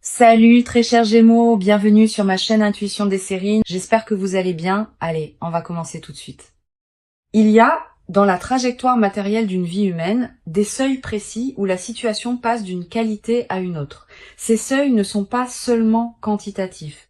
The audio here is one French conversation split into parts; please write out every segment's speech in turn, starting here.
Salut très chers Gémeaux, bienvenue sur ma chaîne Intuition des séries. J'espère que vous allez bien. Allez, on va commencer tout de suite. Il y a, dans la trajectoire matérielle d'une vie humaine, des seuils précis où la situation passe d'une qualité à une autre. Ces seuils ne sont pas seulement quantitatifs.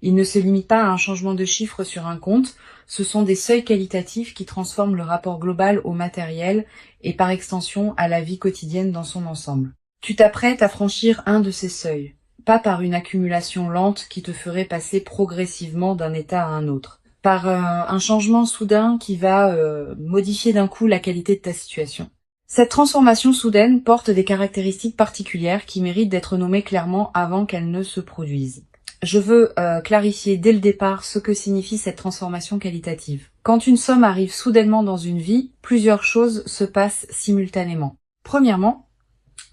Ils ne se limitent pas à un changement de chiffre sur un compte, ce sont des seuils qualitatifs qui transforment le rapport global au matériel et par extension à la vie quotidienne dans son ensemble. Tu t'apprêtes à franchir un de ces seuils. Pas par une accumulation lente qui te ferait passer progressivement d'un état à un autre, par un changement soudain qui va modifier d'un coup la qualité de ta situation. Cette transformation soudaine porte des caractéristiques particulières qui méritent d'être nommées clairement avant qu'elles ne se produisent. Je veux clarifier dès le départ ce que signifie cette transformation qualitative. Quand une somme arrive soudainement dans une vie, plusieurs choses se passent simultanément. Premièrement,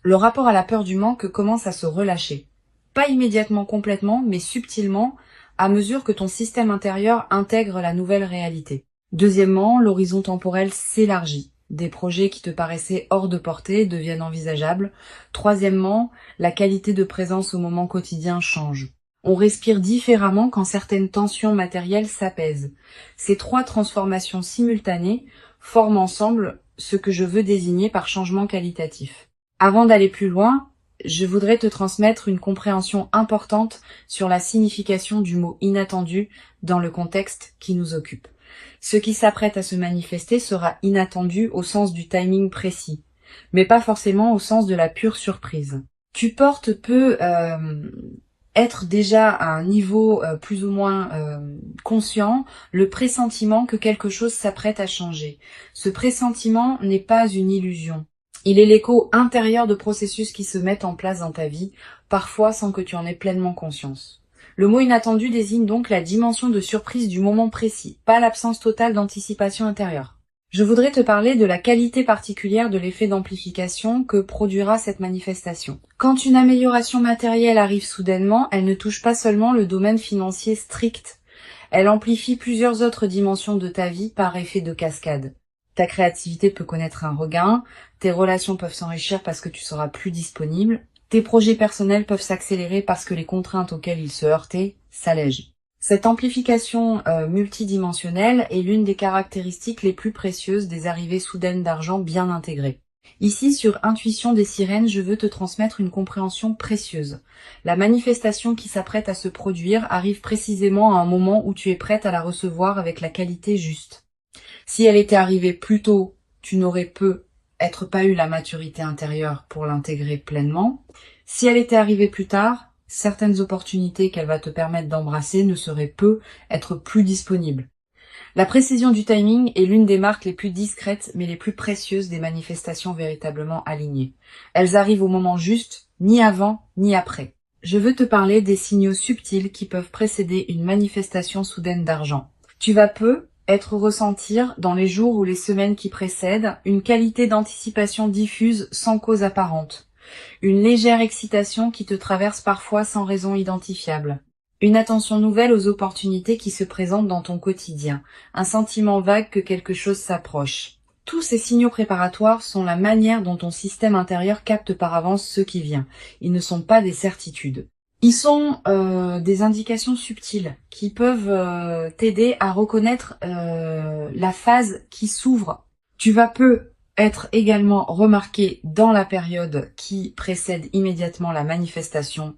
le rapport à la peur du manque commence à se relâcher. Pas immédiatement complètement, mais subtilement, à mesure que ton système intérieur intègre la nouvelle réalité. Deuxièmement, l'horizon temporel s'élargit. Des projets qui te paraissaient hors de portée deviennent envisageables. Troisièmement, la qualité de présence au moment quotidien change. On respire différemment quand certaines tensions matérielles s'apaisent. Ces trois transformations simultanées forment ensemble ce que je veux désigner par changement qualitatif. Avant d'aller plus loin, je voudrais te transmettre une compréhension importante sur la signification du mot inattendu dans le contexte qui nous occupe. Ce qui s'apprête à se manifester sera inattendu au sens du timing précis, mais pas forcément au sens de la pure surprise. Tu portes peut être déjà à un niveau plus ou moins conscient le pressentiment que quelque chose s'apprête à changer. Ce pressentiment n'est pas une illusion. Il est l'écho intérieur de processus qui se mettent en place dans ta vie, parfois sans que tu en aies pleinement conscience. Le mot inattendu désigne donc la dimension de surprise du moment précis, pas l'absence totale d'anticipation intérieure. Je voudrais te parler de la qualité particulière de l'effet d'amplification que produira cette manifestation. Quand une amélioration matérielle arrive soudainement, elle ne touche pas seulement le domaine financier strict, elle amplifie plusieurs autres dimensions de ta vie par effet de cascade. Ta créativité peut connaître un regain, tes relations peuvent s'enrichir parce que tu seras plus disponible, tes projets personnels peuvent s'accélérer parce que les contraintes auxquelles ils se heurtaient s'allègent. Cette amplification multidimensionnelle est l'une des caractéristiques les plus précieuses des arrivées soudaines d'argent bien intégrées. Ici, sur Intuition des sirènes, je veux te transmettre une compréhension précieuse. La manifestation qui s'apprête à se produire arrive précisément à un moment où tu es prête à la recevoir avec la qualité juste. Si elle était arrivée plus tôt, tu n'aurais peut-être pas eu la maturité intérieure pour l'intégrer pleinement. Si elle était arrivée plus tard, certaines opportunités qu'elle va te permettre d'embrasser ne seraient peut-être plus disponibles. La précision du timing est l'une des marques les plus discrètes mais les plus précieuses des manifestations véritablement alignées. Elles arrivent au moment juste, ni avant ni après. Je veux te parler des signaux subtils qui peuvent précéder une manifestation soudaine d'argent. Tu vas être ressentir dans les jours ou les semaines qui précèdent une qualité d'anticipation diffuse sans cause apparente, une légère excitation qui te traverse parfois sans raison identifiable, une attention nouvelle aux opportunités qui se présentent dans ton quotidien, un sentiment vague que quelque chose s'approche. Tous ces signaux préparatoires sont la manière dont ton système intérieur capte par avance ce qui vient. Ils ne sont pas des certitudes. Ils sont des indications subtiles qui peuvent t'aider à reconnaître la phase qui s'ouvre. Tu vas être également remarqué dans la période qui précède immédiatement la manifestation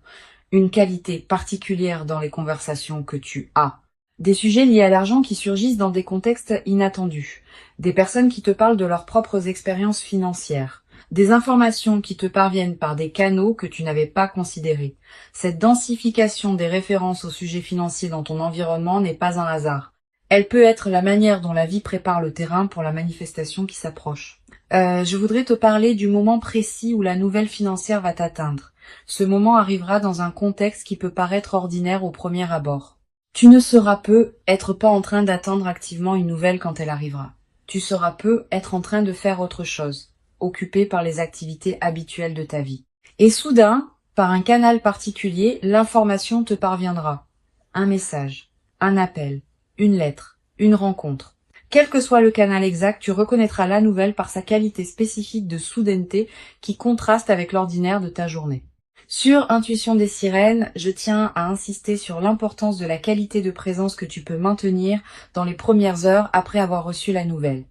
une qualité particulière dans les conversations que tu as. Des sujets liés à l'argent qui surgissent dans des contextes inattendus. Des personnes qui te parlent de leurs propres expériences financières. Des informations qui te parviennent par des canaux que tu n'avais pas considérés. Cette densification des références au sujet financier dans ton environnement n'est pas un hasard. Elle peut être la manière dont la vie prépare le terrain pour la manifestation qui s'approche. Je voudrais te parler du moment précis où la nouvelle financière va t'atteindre. Ce moment arrivera dans un contexte qui peut paraître ordinaire au premier abord. Tu ne seras peut-être pas en train d'attendre activement une nouvelle quand elle arrivera. Tu seras peut-être en train de faire autre chose, occupé par les activités habituelles de ta vie. Et soudain, par un canal particulier, l'information te parviendra. Un message, un appel, une lettre, une rencontre. Quel que soit le canal exact, tu reconnaîtras la nouvelle par sa qualité spécifique de soudaineté qui contraste avec l'ordinaire de ta journée. Sur Intuition des sirènes, je tiens à insister sur l'importance de la qualité de présence que tu peux maintenir dans les premières heures après avoir reçu la nouvelle.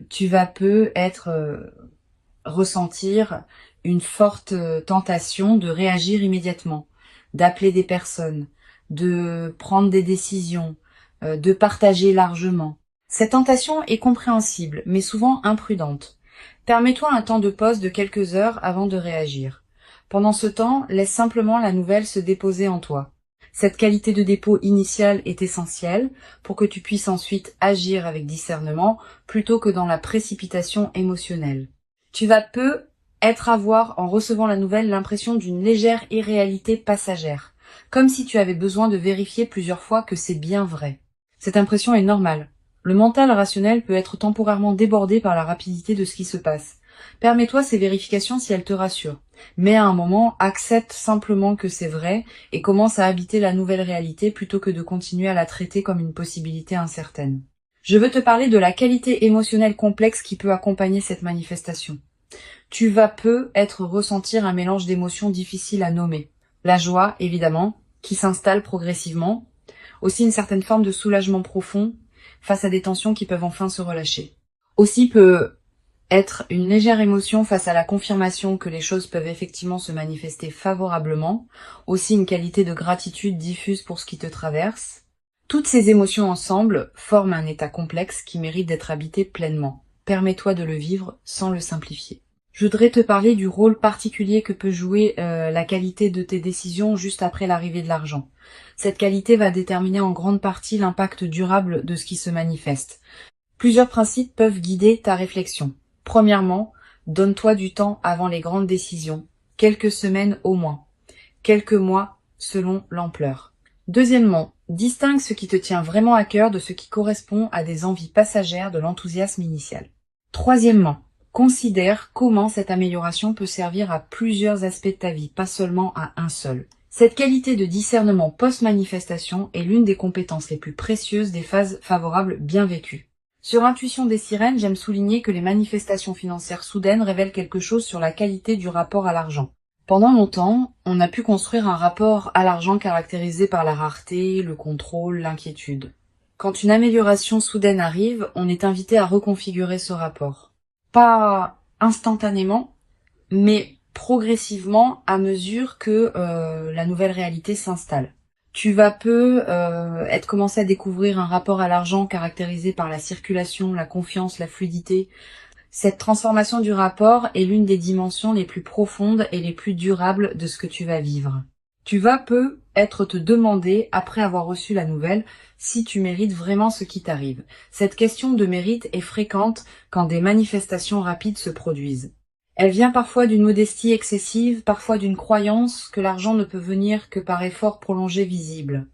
Tu vas ressentir une forte tentation de réagir immédiatement, d'appeler des personnes, de prendre des décisions, de partager largement. Cette tentation est compréhensible, mais souvent imprudente. Permets-toi un temps de pause de quelques heures avant de réagir. Pendant ce temps, laisse simplement la nouvelle se déposer en toi. Cette qualité de dépôt initiale est essentielle pour que tu puisses ensuite agir avec discernement plutôt que dans la précipitation émotionnelle. Tu vas avoir, en recevant la nouvelle, l'impression d'une légère irréalité passagère, comme si tu avais besoin de vérifier plusieurs fois que c'est bien vrai. Cette impression est normale. Le mental rationnel peut être temporairement débordé par la rapidité de ce qui se passe. Permets-toi ces vérifications si elles te rassurent. Mais à un moment, accepte simplement que c'est vrai et commence à habiter la nouvelle réalité plutôt que de continuer à la traiter comme une possibilité incertaine. Je veux te parler de la qualité émotionnelle complexe qui peut accompagner cette manifestation. Tu vas ressentir un mélange d'émotions difficiles à nommer. La joie, évidemment, qui s'installe progressivement. Aussi une certaine forme de soulagement profond face à des tensions qui peuvent enfin se relâcher. Aussi peut être une légère émotion face à la confirmation que les choses peuvent effectivement se manifester favorablement. Aussi une qualité de gratitude diffuse pour ce qui te traverse. Toutes ces émotions ensemble forment un état complexe qui mérite d'être habité pleinement. Permets-toi de le vivre sans le simplifier. Je voudrais te parler du rôle particulier que peut jouer la qualité de tes décisions juste après l'arrivée de l'argent. Cette qualité va déterminer en grande partie l'impact durable de ce qui se manifeste. Plusieurs principes peuvent guider ta réflexion. Premièrement, donne-toi du temps avant les grandes décisions, quelques semaines au moins, quelques mois selon l'ampleur. Deuxièmement, distingue ce qui te tient vraiment à cœur de ce qui correspond à des envies passagères de l'enthousiasme initial. Troisièmement, considère comment cette amélioration peut servir à plusieurs aspects de ta vie, pas seulement à un seul. Cette qualité de discernement post-manifestation est l'une des compétences les plus précieuses des phases favorables bien vécues. Sur Intuition des sirènes, j'aime souligner que les manifestations financières soudaines révèlent quelque chose sur la qualité du rapport à l'argent. Pendant longtemps, on a pu construire un rapport à l'argent caractérisé par la rareté, le contrôle, l'inquiétude. Quand une amélioration soudaine arrive, on est invité à reconfigurer ce rapport. Pas instantanément, mais progressivement à mesure que la nouvelle réalité s'installe. Tu vas commencer à découvrir un rapport à l'argent caractérisé par la circulation, la confiance, la fluidité. Cette transformation du rapport est l'une des dimensions les plus profondes et les plus durables de ce que tu vas vivre. Tu vas te demander, après avoir reçu la nouvelle, si tu mérites vraiment ce qui t'arrive. Cette question de mérite est fréquente quand des manifestations rapides se produisent. Elle vient parfois d'une modestie excessive, parfois d'une croyance que l'argent ne peut venir que par effort prolongé visible.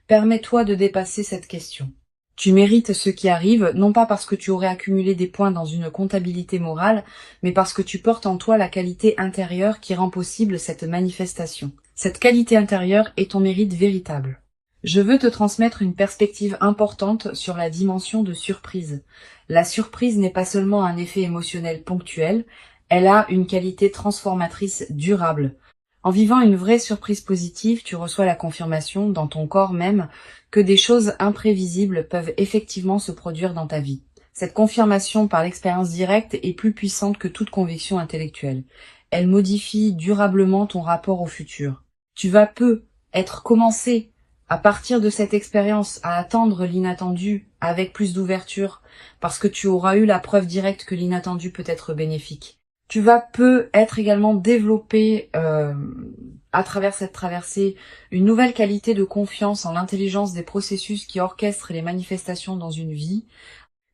Permets-toi de dépasser cette question. Tu mérites ce qui arrive, non pas parce que tu aurais accumulé des points dans une comptabilité morale, mais parce que tu portes en toi la qualité intérieure qui rend possible cette manifestation. Cette qualité intérieure est ton mérite véritable. Je veux te transmettre une perspective importante sur la dimension de surprise. La surprise n'est pas seulement un effet émotionnel ponctuel, elle a une qualité transformatrice durable. En vivant une vraie surprise positive, tu reçois la confirmation, dans ton corps même, que des choses imprévisibles peuvent effectivement se produire dans ta vie. Cette confirmation par l'expérience directe est plus puissante que toute conviction intellectuelle. Elle modifie durablement ton rapport au futur. Tu vas commencer, à partir de cette expérience, à attendre l'inattendu avec plus d'ouverture, parce que tu auras eu la preuve directe que l'inattendu peut être bénéfique. Tu vas également développer, à travers cette traversée, une nouvelle qualité de confiance en l'intelligence des processus qui orchestrent les manifestations dans une vie.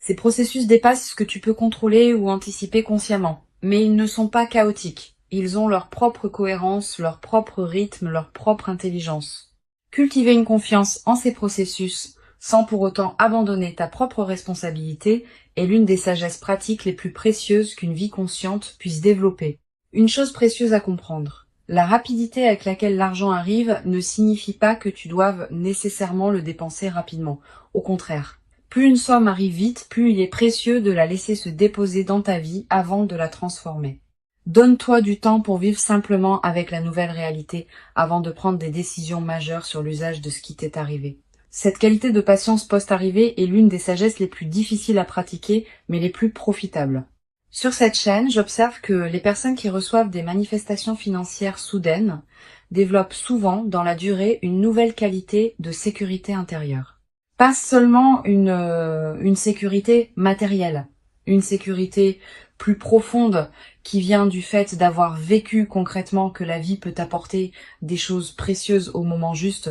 Ces processus dépassent ce que tu peux contrôler ou anticiper consciemment, mais ils ne sont pas chaotiques. Ils ont leur propre cohérence, leur propre rythme, leur propre intelligence. Cultiver une confiance en ces processus, sans pour autant abandonner ta propre responsabilité, est l'une des sagesses pratiques les plus précieuses qu'une vie consciente puisse développer. Une chose précieuse à comprendre. La rapidité avec laquelle l'argent arrive ne signifie pas que tu doives nécessairement le dépenser rapidement. Au contraire. Plus une somme arrive vite, plus il est précieux de la laisser se déposer dans ta vie avant de la transformer. Donne-toi du temps pour vivre simplement avec la nouvelle réalité avant de prendre des décisions majeures sur l'usage de ce qui t'est arrivé. Cette qualité de patience post-arrivée est l'une des sagesses les plus difficiles à pratiquer, mais les plus profitables. Sur cette chaîne, j'observe que les personnes qui reçoivent des manifestations financières soudaines développent souvent, dans la durée, une nouvelle qualité de sécurité intérieure. Pas seulement une sécurité matérielle, une sécurité plus profonde qui vient du fait d'avoir vécu concrètement que la vie peut apporter des choses précieuses au moment juste.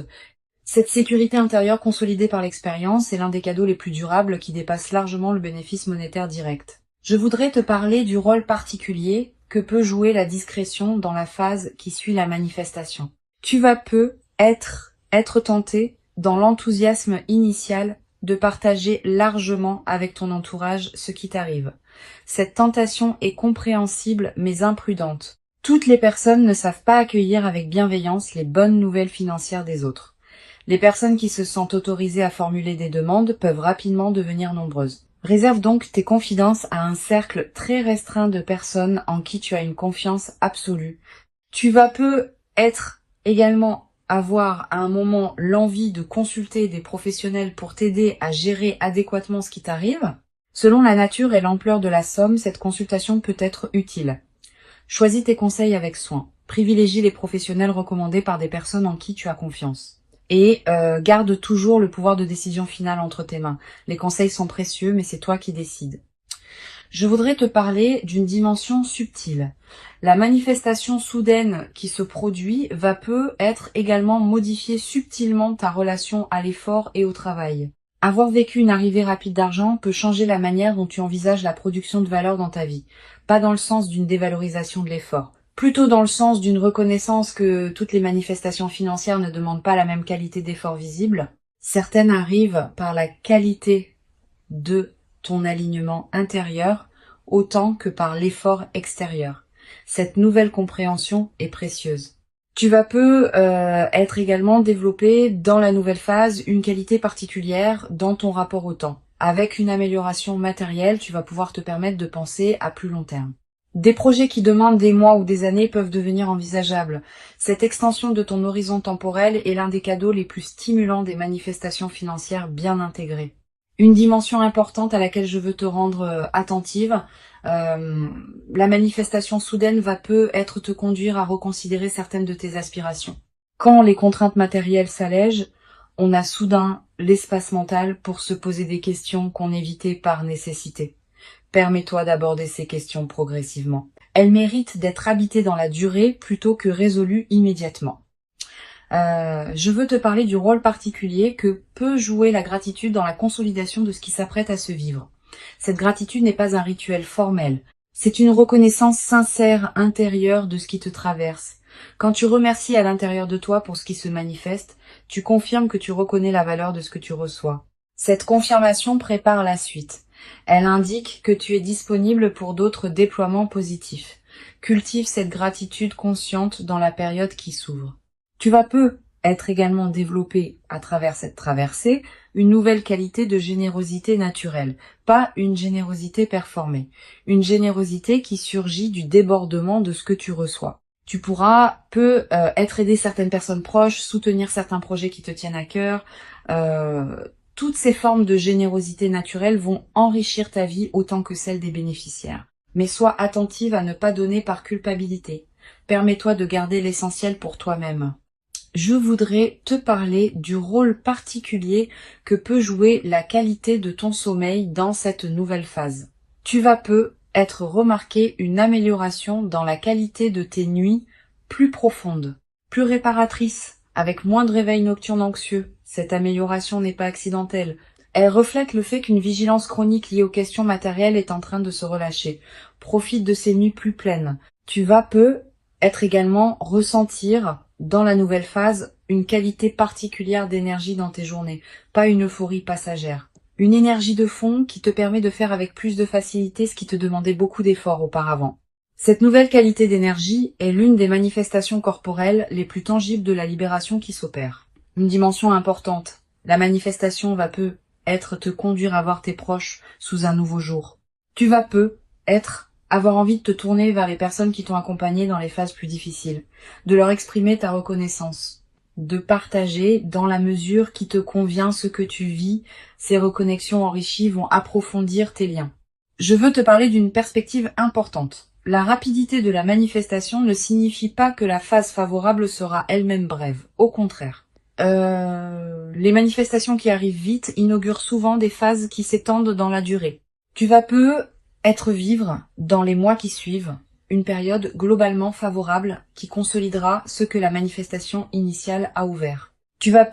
Cette sécurité intérieure consolidée par l'expérience est l'un des cadeaux les plus durables qui dépasse largement le bénéfice monétaire direct. Je voudrais te parler du rôle particulier que peut jouer la discrétion dans la phase qui suit la manifestation. Tu vas peu être tenté, dans l'enthousiasme initial, de partager largement avec ton entourage ce qui t'arrive. Cette tentation est compréhensible mais imprudente. Toutes les personnes ne savent pas accueillir avec bienveillance les bonnes nouvelles financières des autres. Les personnes qui se sentent autorisées à formuler des demandes peuvent rapidement devenir nombreuses. Réserve donc tes confidences à un cercle très restreint de personnes en qui tu as une confiance absolue. Tu vas peu être également avoir à un moment l'envie de consulter des professionnels pour t'aider à gérer adéquatement ce qui t'arrive. Selon la nature et l'ampleur de la somme, cette consultation peut être utile. Choisis tes conseils avec soin. Privilégie les professionnels recommandés par des personnes en qui tu as confiance. Et garde toujours le pouvoir de décision finale entre tes mains. Les conseils sont précieux, mais c'est toi qui décides. Je voudrais te parler d'une dimension subtile. La manifestation soudaine qui se produit va peut être également modifier subtilement ta relation à l'effort et au travail. Avoir vécu une arrivée rapide d'argent peut changer la manière dont tu envisages la production de valeur dans ta vie. Pas dans le sens d'une dévalorisation de l'effort. Plutôt dans le sens d'une reconnaissance que toutes les manifestations financières ne demandent pas la même qualité d'effort visible. Certaines arrivent par la qualité de ton alignement intérieur autant que par l'effort extérieur. Cette nouvelle compréhension est précieuse. Tu vas peu être également développé dans la nouvelle phase une qualité particulière dans ton rapport au temps. Avec une amélioration matérielle, tu vas pouvoir te permettre de penser à plus long terme. Des projets qui demandent des mois ou des années peuvent devenir envisageables. Cette extension de ton horizon temporel est l'un des cadeaux les plus stimulants des manifestations financières bien intégrées. Une dimension importante à laquelle je veux te rendre attentive, la manifestation soudaine va peu être te conduire à reconsidérer certaines de tes aspirations. Quand les contraintes matérielles s'allègent, on a soudain l'espace mental pour se poser des questions qu'on évitait par nécessité. Permets-toi d'aborder ces questions progressivement. Elles méritent d'être habitées dans la durée plutôt que résolues immédiatement. Je veux te parler du rôle particulier que peut jouer la gratitude dans la consolidation de ce qui s'apprête à se vivre. Cette gratitude n'est pas un rituel formel. C'est une reconnaissance sincère intérieure de ce qui te traverse. Quand tu remercies à l'intérieur de toi pour ce qui se manifeste, tu confirmes que tu reconnais la valeur de ce que tu reçois. Cette confirmation prépare la suite. Elle indique que tu es disponible pour d'autres déploiements positifs. Cultive cette gratitude consciente dans la période qui s'ouvre. Tu vas peu être également développé à travers cette traversée une nouvelle qualité de générosité naturelle, pas une générosité performée, une générosité qui surgit du débordement de ce que tu reçois. Tu pourras peu être aider certaines personnes proches, soutenir certains projets qui te tiennent à cœur. Toutes ces formes de générosité naturelle vont enrichir ta vie autant que celle des bénéficiaires. Mais sois attentive à ne pas donner par culpabilité. Permets-toi de garder l'essentiel pour toi-même. Je voudrais te parler du rôle particulier que peut jouer la qualité de ton sommeil dans cette nouvelle phase. Tu vas peu être remarqué une amélioration dans la qualité de tes nuits plus profondes, plus réparatrices, avec moins de réveils nocturnes anxieux. Cette amélioration n'est pas accidentelle. Elle reflète le fait qu'une vigilance chronique liée aux questions matérielles est en train de se relâcher. Profite de ces nuits plus pleines. Tu vas peu être également ressentir dans la nouvelle phase une qualité particulière d'énergie dans tes journées, pas une euphorie passagère. Une énergie de fond qui te permet de faire avec plus de facilité ce qui te demandait beaucoup d'efforts auparavant. Cette nouvelle qualité d'énergie est l'une des manifestations corporelles les plus tangibles de la libération qui s'opère. Une dimension importante. La manifestation va peu être te conduire à voir tes proches sous un nouveau jour. Tu vas peu être Avoir envie de te tourner vers les personnes qui t'ont accompagné dans les phases plus difficiles, de leur exprimer ta reconnaissance, de partager dans la mesure qui te convient ce que tu vis. Ces reconnexions enrichies vont approfondir tes liens. Je veux te parler d'une perspective importante. La rapidité de la manifestation ne signifie pas que la phase favorable sera elle-même brève. Au contraire. Les manifestations qui arrivent vite inaugurent souvent des phases qui s'étendent dans la durée. Tu vas vivre, dans les mois qui suivent, une période globalement favorable qui consolidera ce que la manifestation initiale a ouvert. Tu vas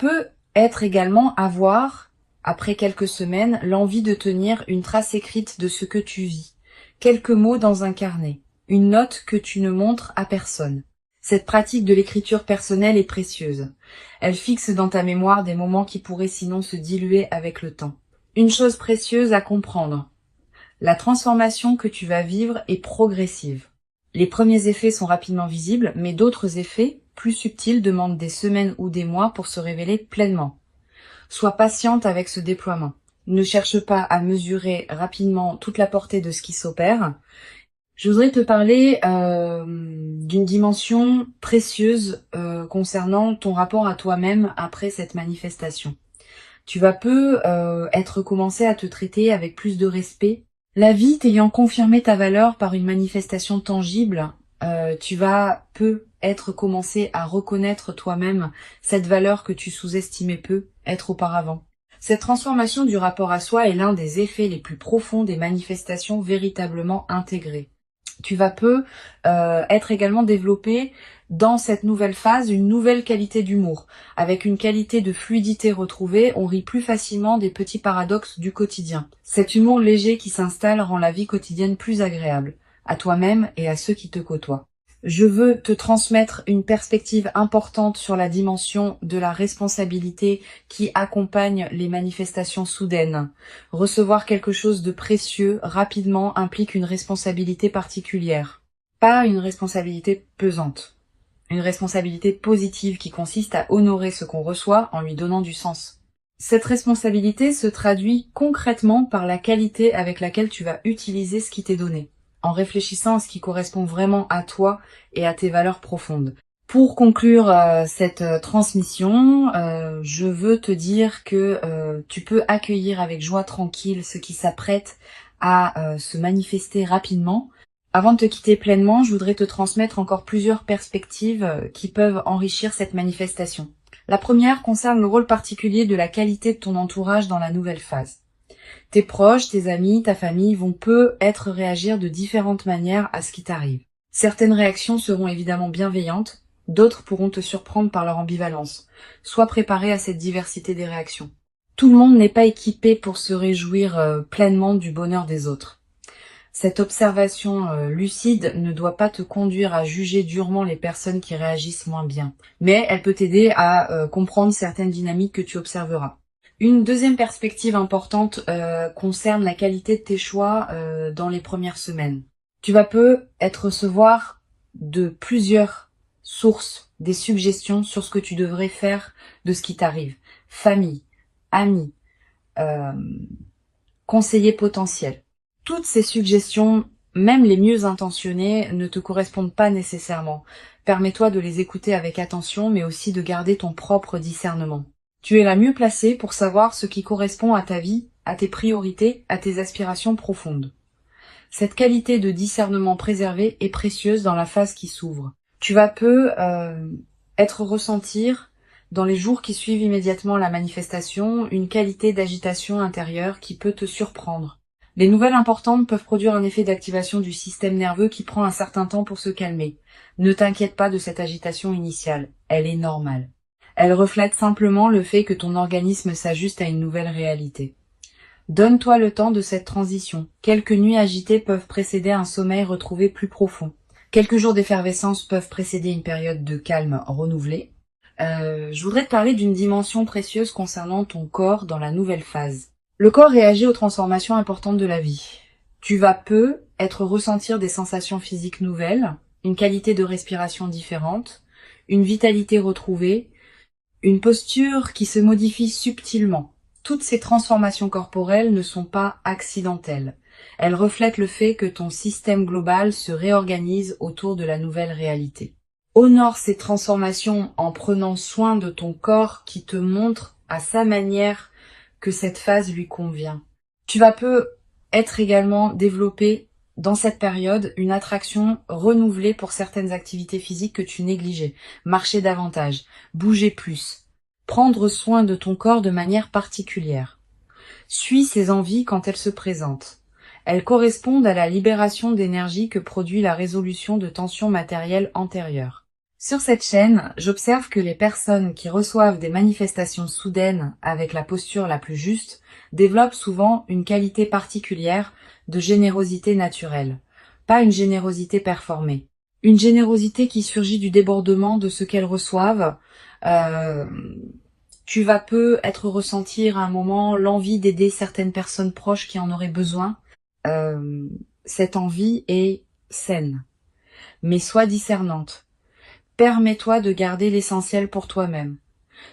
également avoir, après quelques semaines, l'envie de tenir une trace écrite de ce que tu vis. Quelques mots dans un carnet. Une note que tu ne montres à personne. Cette pratique de l'écriture personnelle est précieuse. Elle fixe dans ta mémoire des moments qui pourraient sinon se diluer avec le temps. Une chose précieuse à comprendre. La transformation que tu vas vivre est progressive. Les premiers effets sont rapidement visibles, mais d'autres effets, plus subtils, demandent des semaines ou des mois pour se révéler pleinement. Sois patiente avec ce déploiement. Ne cherche pas à mesurer rapidement toute la portée de ce qui s'opère. Je voudrais te parler d'une dimension précieuse concernant ton rapport à toi-même après cette manifestation. Tu vas commencer à te traiter avec plus de respect. La vie t'ayant confirmé ta valeur par une manifestation tangible, tu vas commencer à reconnaître toi-même cette valeur que tu sous-estimais être auparavant. Cette transformation du rapport à soi est l'un des effets les plus profonds des manifestations véritablement intégrées. Tu vas être également développé dans cette nouvelle phase une nouvelle qualité d'humour. Avec une qualité de fluidité retrouvée, on rit plus facilement des petits paradoxes du quotidien. Cet humour léger qui s'installe rend la vie quotidienne plus agréable, à toi-même et à ceux qui te côtoient. Je veux te transmettre une perspective importante sur la dimension de la responsabilité qui accompagne les manifestations soudaines. Recevoir quelque chose de précieux rapidement implique une responsabilité particulière. Pas une responsabilité pesante. Une responsabilité positive qui consiste à honorer ce qu'on reçoit en lui donnant du sens. Cette responsabilité se traduit concrètement par la qualité avec laquelle tu vas utiliser ce qui t'est donné, en réfléchissant à ce qui correspond vraiment à toi et à tes valeurs profondes. Pour conclure cette transmission, je veux te dire que tu peux accueillir avec joie tranquille ce qui s'apprête à se manifester rapidement. Avant de te quitter pleinement, je voudrais te transmettre encore plusieurs perspectives qui peuvent enrichir cette manifestation. La première concerne le rôle particulier de la qualité de ton entourage dans la nouvelle phase. Tes proches, tes amis, ta famille vont réagir de différentes manières à ce qui t'arrive. Certaines réactions seront évidemment bienveillantes, d'autres pourront te surprendre par leur ambivalence. Sois préparé à cette diversité des réactions. Tout le monde n'est pas équipé pour se réjouir pleinement du bonheur des autres. Cette observation lucide ne doit pas te conduire à juger durement les personnes qui réagissent moins bien, mais elle peut t'aider à comprendre certaines dynamiques que tu observeras. Une deuxième perspective importante concerne la qualité de tes choix dans les premières semaines. Tu vas recevoir de plusieurs sources des suggestions sur ce que tu devrais faire de ce qui t'arrive. Famille, amis, conseillers potentiels. Toutes ces suggestions, même les mieux intentionnées, ne te correspondent pas nécessairement. Permets-toi de les écouter avec attention, mais aussi de garder ton propre discernement. Tu es la mieux placée pour savoir ce qui correspond à ta vie, à tes priorités, à tes aspirations profondes. Cette qualité de discernement préservé est précieuse dans la phase qui s'ouvre. Tu vas ressentir, dans les jours qui suivent immédiatement la manifestation, une qualité d'agitation intérieure qui peut te surprendre. Les nouvelles importantes peuvent produire un effet d'activation du système nerveux qui prend un certain temps pour se calmer. Ne t'inquiète pas de cette agitation initiale, elle est normale. Elle reflète simplement le fait que ton organisme s'ajuste à une nouvelle réalité. Donne-toi le temps de cette transition. Quelques nuits agitées peuvent précéder un sommeil retrouvé plus profond. Quelques jours d'effervescence peuvent précéder une période de calme renouvelée. Je voudrais te parler d'une dimension précieuse concernant ton corps dans la nouvelle phase. Le corps réagit aux transformations importantes de la vie. Tu vas ressentir des sensations physiques nouvelles, une qualité de respiration différente, une vitalité retrouvée, une posture qui se modifie subtilement. Toutes ces transformations corporelles ne sont pas accidentelles. Elle reflète le fait que ton système global se réorganise autour de la nouvelle réalité. Honore ces transformations en prenant soin de ton corps qui te montre à sa manière que cette phase lui convient. Tu vas peu être également développé dans cette période une attraction renouvelée pour certaines activités physiques que tu négligeais. Marcher davantage, bouger plus, prendre soin de ton corps de manière particulière. Suis ces envies quand elles se présentent. Elles correspondent à la libération d'énergie que produit la résolution de tensions matérielles antérieures. Sur cette chaîne, j'observe que les personnes qui reçoivent des manifestations soudaines avec la posture la plus juste développent souvent une qualité particulière de générosité naturelle, pas une générosité performée. Une générosité qui surgit du débordement de ce qu'elles reçoivent. Tu vas peu être ressentir à un moment l'envie d'aider certaines personnes proches qui en auraient besoin. Cette envie est saine, mais sois discernante. Permets-toi de garder l'essentiel pour toi-même.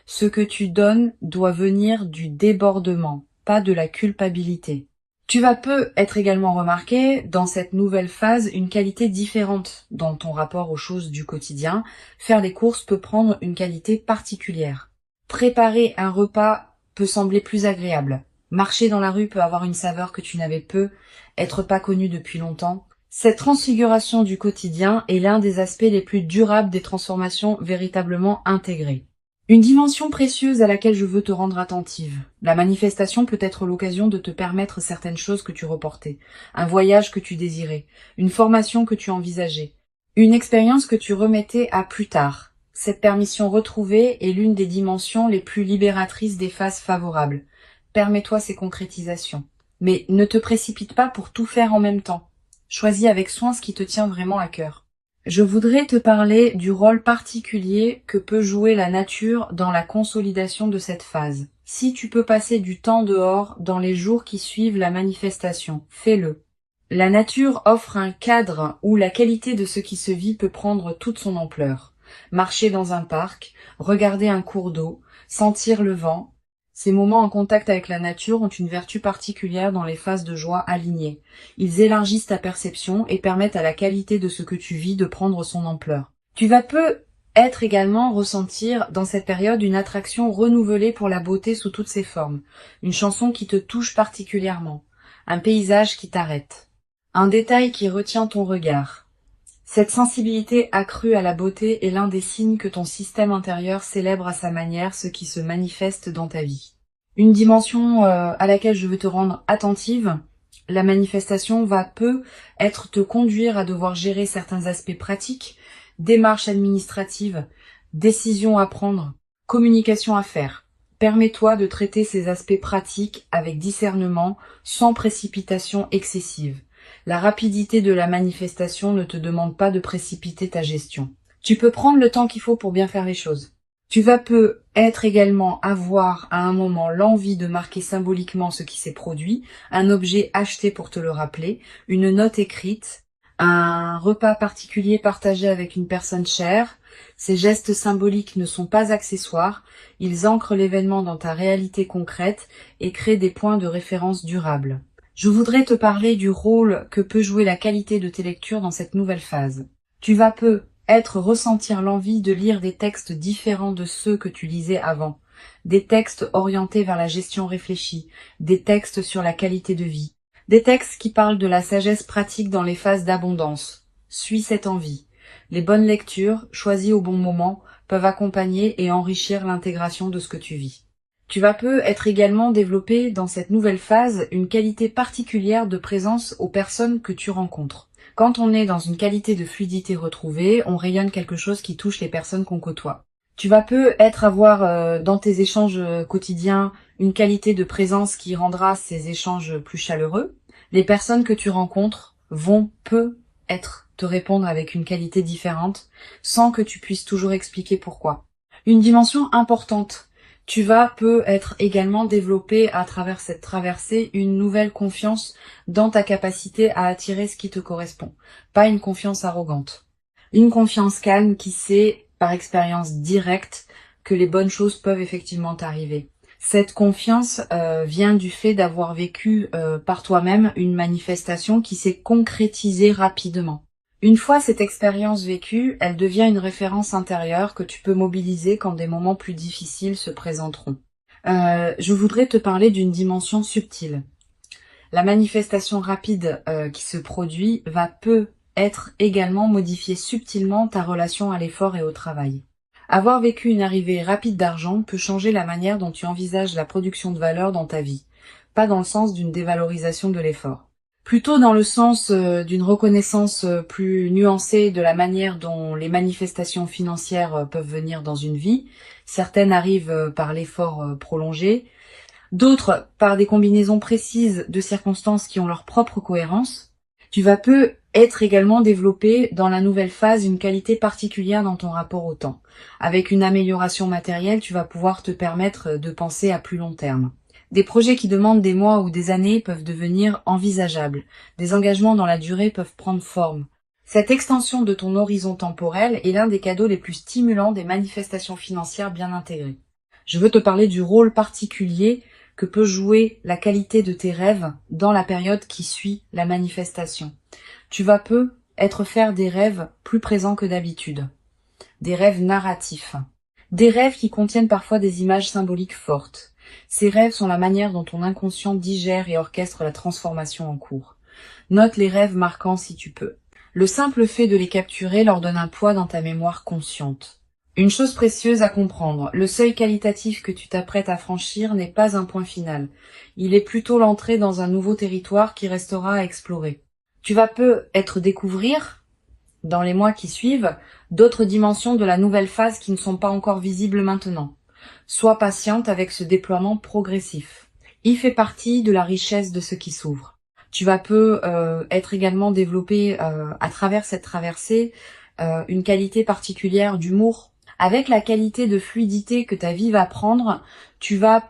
Ce que tu donnes doit venir du débordement, pas de la culpabilité. Tu vas peu être également remarqué dans cette nouvelle phase une qualité différente dans ton rapport aux choses du quotidien. Faire les courses peut prendre une qualité particulière. Préparer un repas peut sembler plus agréable. Marcher dans la rue peut avoir une saveur que tu n'avais peu, être pas connu depuis longtemps. Cette transfiguration du quotidien est l'un des aspects les plus durables des transformations véritablement intégrées. Une dimension précieuse à laquelle je veux te rendre attentive. La manifestation peut être l'occasion de te permettre certaines choses que tu reportais, un voyage que tu désirais, une formation que tu envisageais, une expérience que tu remettais à plus tard. Cette permission retrouvée est l'une des dimensions les plus libératrices des phases favorables. Permets-toi ces concrétisations. Mais ne te précipite pas pour tout faire en même temps. Choisis avec soin ce qui te tient vraiment à cœur. Je voudrais te parler du rôle particulier que peut jouer la nature dans la consolidation de cette phase. Si tu peux passer du temps dehors dans les jours qui suivent la manifestation, fais-le. La nature offre un cadre où la qualité de ce qui se vit peut prendre toute son ampleur. Marcher dans un parc, regarder un cours d'eau, sentir le vent. Ces moments en contact avec la nature ont une vertu particulière dans les phases de joie alignées. Ils élargissent ta perception et permettent à la qualité de ce que tu vis de prendre son ampleur. Tu vas peu être également ressentir dans cette période une attraction renouvelée pour la beauté sous toutes ses formes, une chanson qui te touche particulièrement, un paysage qui t'arrête, un détail qui retient ton regard. Cette sensibilité accrue à la beauté est l'un des signes que ton système intérieur célèbre à sa manière ce qui se manifeste dans ta vie. Une dimension à laquelle je veux te rendre attentive, la manifestation va peu être te conduire à devoir gérer certains aspects pratiques, démarches administratives, décisions à prendre, communication à faire. Permets-toi de traiter ces aspects pratiques avec discernement, sans précipitation excessive. La rapidité de la manifestation ne te demande pas de précipiter ta gestion. Tu peux prendre le temps qu'il faut pour bien faire les choses. Tu vas peu être également avoir à un moment l'envie de marquer symboliquement ce qui s'est produit, un objet acheté pour te le rappeler, une note écrite, un repas particulier partagé avec une personne chère. Ces gestes symboliques ne sont pas accessoires, ils ancrent l'événement dans ta réalité concrète et créent des points de référence durables. Je voudrais te parler du rôle que peut jouer la qualité de tes lectures dans cette nouvelle phase. Tu vas peu ressentir l'envie de lire des textes différents de ceux que tu lisais avant, des textes orientés vers la gestion réfléchie, des textes sur la qualité de vie, des textes qui parlent de la sagesse pratique dans les phases d'abondance. Suis cette envie. Les bonnes lectures, choisies au bon moment, peuvent accompagner et enrichir l'intégration de ce que tu vis. Tu vas peu être également développé dans cette nouvelle phase une qualité particulière de présence aux personnes que tu rencontres. Quand on est dans une qualité de fluidité retrouvée, on rayonne quelque chose qui touche les personnes qu'on côtoie. Tu vas peu avoir dans tes échanges quotidiens une qualité de présence qui rendra ces échanges plus chaleureux. Les personnes que tu rencontres vont peu te répondre avec une qualité différente sans que tu puisses toujours expliquer pourquoi. Une dimension importante. Tu vas peu être également développé à travers cette traversée une nouvelle confiance dans ta capacité à attirer ce qui te correspond, pas une confiance arrogante. Une confiance calme qui sait, par expérience directe, que les bonnes choses peuvent effectivement t'arriver. Cette confiance vient du fait d'avoir vécu par toi-même une manifestation qui s'est concrétisée rapidement. Une fois cette expérience vécue, elle devient une référence intérieure que tu peux mobiliser quand des moments plus difficiles se présenteront. Je voudrais te parler d'une dimension subtile. La manifestation rapide qui se produit peut être également modifier subtilement ta relation à l'effort et au travail. Avoir vécu une arrivée rapide d'argent peut changer la manière dont tu envisages la production de valeur dans ta vie, pas dans le sens d'une dévalorisation de l'effort. Plutôt dans le sens d'une reconnaissance plus nuancée de la manière dont les manifestations financières peuvent venir dans une vie. Certaines arrivent par l'effort prolongé, d'autres par des combinaisons précises de circonstances qui ont leur propre cohérence. Tu vas peu être également développé dans la nouvelle phase une qualité particulière dans ton rapport au temps. Avec une amélioration matérielle, tu vas pouvoir te permettre de penser à plus long terme. Des projets qui demandent des mois ou des années peuvent devenir envisageables. Des engagements dans la durée peuvent prendre forme. Cette extension de ton horizon temporel est l'un des cadeaux les plus stimulants des manifestations financières bien intégrées. Je veux te parler du rôle particulier que peut jouer la qualité de tes rêves dans la période qui suit la manifestation. Tu vas peu être faire des rêves plus présents que d'habitude. Des rêves narratifs. Des rêves qui contiennent parfois des images symboliques fortes. Ces rêves sont la manière dont ton inconscient digère et orchestre la transformation en cours. Note les rêves marquants si tu peux. Le simple fait de les capturer leur donne un poids dans ta mémoire consciente. Une chose précieuse à comprendre, le seuil qualitatif que tu t'apprêtes à franchir n'est pas un point final. Il est plutôt l'entrée dans un nouveau territoire qui restera à explorer. Tu vas peut-être découvrir, dans les mois qui suivent, d'autres dimensions de la nouvelle phase qui ne sont pas encore visibles maintenant. Sois patiente avec ce déploiement progressif. Il fait partie de la richesse de ce qui s'ouvre. Tu vas être également développé à travers cette traversée une qualité particulière d'humour. Avec la qualité de fluidité que ta vie va prendre, tu vas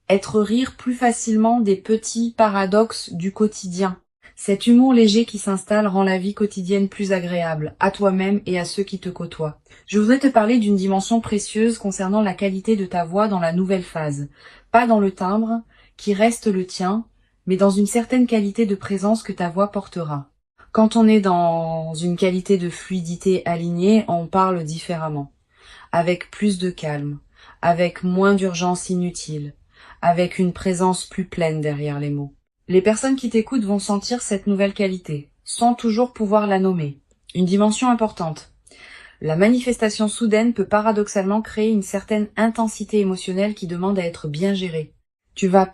être rire plus facilement des petits paradoxes du quotidien. Cet humour léger qui s'installe rend la vie quotidienne plus agréable, à toi-même et à ceux qui te côtoient. Je voudrais te parler d'une dimension précieuse concernant la qualité de ta voix dans la nouvelle phase. Pas dans le timbre, qui reste le tien, mais dans une certaine qualité de présence que ta voix portera. Quand on est dans une qualité de fluidité alignée, on parle différemment, avec plus de calme, avec moins d'urgence inutile, avec une présence plus pleine derrière les mots. Les personnes qui t'écoutent vont sentir cette nouvelle qualité, sans toujours pouvoir la nommer. Une dimension importante. La manifestation soudaine peut paradoxalement créer une certaine intensité émotionnelle qui demande à être bien gérée. Tu vas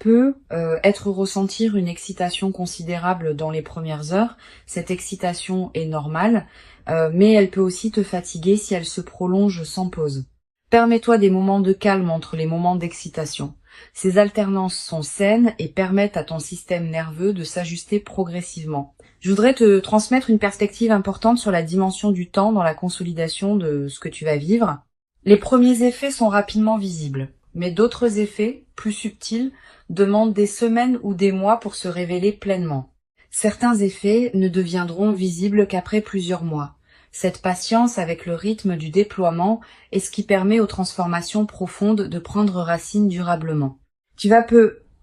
ressentir une excitation considérable dans les premières heures. Cette excitation est normale, mais elle peut aussi te fatiguer si elle se prolonge sans pause. Permets-toi des moments de calme entre les moments d'excitation. Ces alternances sont saines et permettent à ton système nerveux de s'ajuster progressivement. Je voudrais te transmettre une perspective importante sur la dimension du temps dans la consolidation de ce que tu vas vivre. Les premiers effets sont rapidement visibles, mais d'autres effets, plus subtils, demandent des semaines ou des mois pour se révéler pleinement. Certains effets ne deviendront visibles qu'après plusieurs mois. Cette patience avec le rythme du déploiement est ce qui permet aux transformations profondes de prendre racine durablement. Tu vas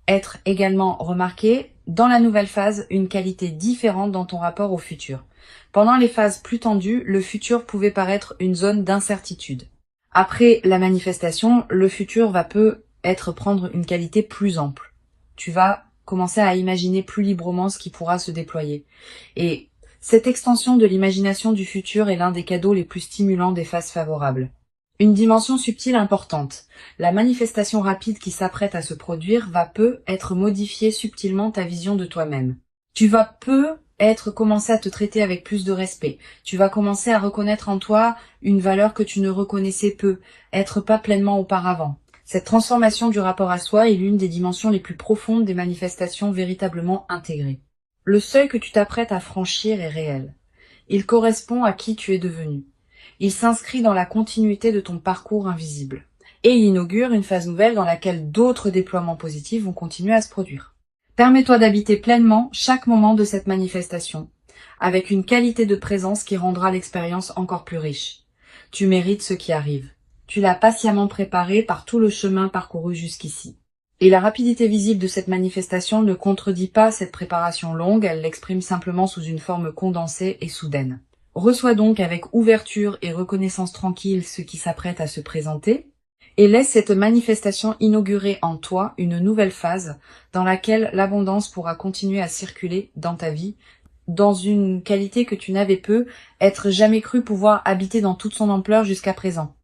être également remarqué dans la nouvelle phase une qualité différente dans ton rapport au futur. Pendant les phases plus tendues, le futur pouvait paraître une zone d'incertitude. Après la manifestation, le futur va prendre une qualité plus ample. Tu vas commencer à imaginer plus librement ce qui pourra se déployer. Et cette extension de l'imagination du futur est l'un des cadeaux les plus stimulants des phases favorables. Une dimension subtile importante. La manifestation rapide qui s'apprête à se produire va être modifier subtilement ta vision de toi-même. Tu vas commencer à te traiter avec plus de respect. Tu vas commencer à reconnaître en toi une valeur que tu ne reconnaissais être pas pleinement auparavant. Cette transformation du rapport à soi est l'une des dimensions les plus profondes des manifestations véritablement intégrées. Le seuil que tu t'apprêtes à franchir est réel. Il correspond à qui tu es devenu. Il s'inscrit dans la continuité de ton parcours invisible. Et il inaugure une phase nouvelle dans laquelle d'autres déploiements positifs vont continuer à se produire. Permets-toi d'habiter pleinement chaque moment de cette manifestation, avec une qualité de présence qui rendra l'expérience encore plus riche. Tu mérites ce qui arrive. Tu l'as patiemment préparé par tout le chemin parcouru jusqu'ici. Et la rapidité visible de cette manifestation ne contredit pas cette préparation longue, elle l'exprime simplement sous une forme condensée et soudaine. Reçois donc avec ouverture et reconnaissance tranquille ce qui s'apprête à se présenter, et laisse cette manifestation inaugurer en toi une nouvelle phase dans laquelle l'abondance pourra continuer à circuler dans ta vie, dans une qualité que tu n'avais être jamais cru pouvoir habiter dans toute son ampleur jusqu'à présent.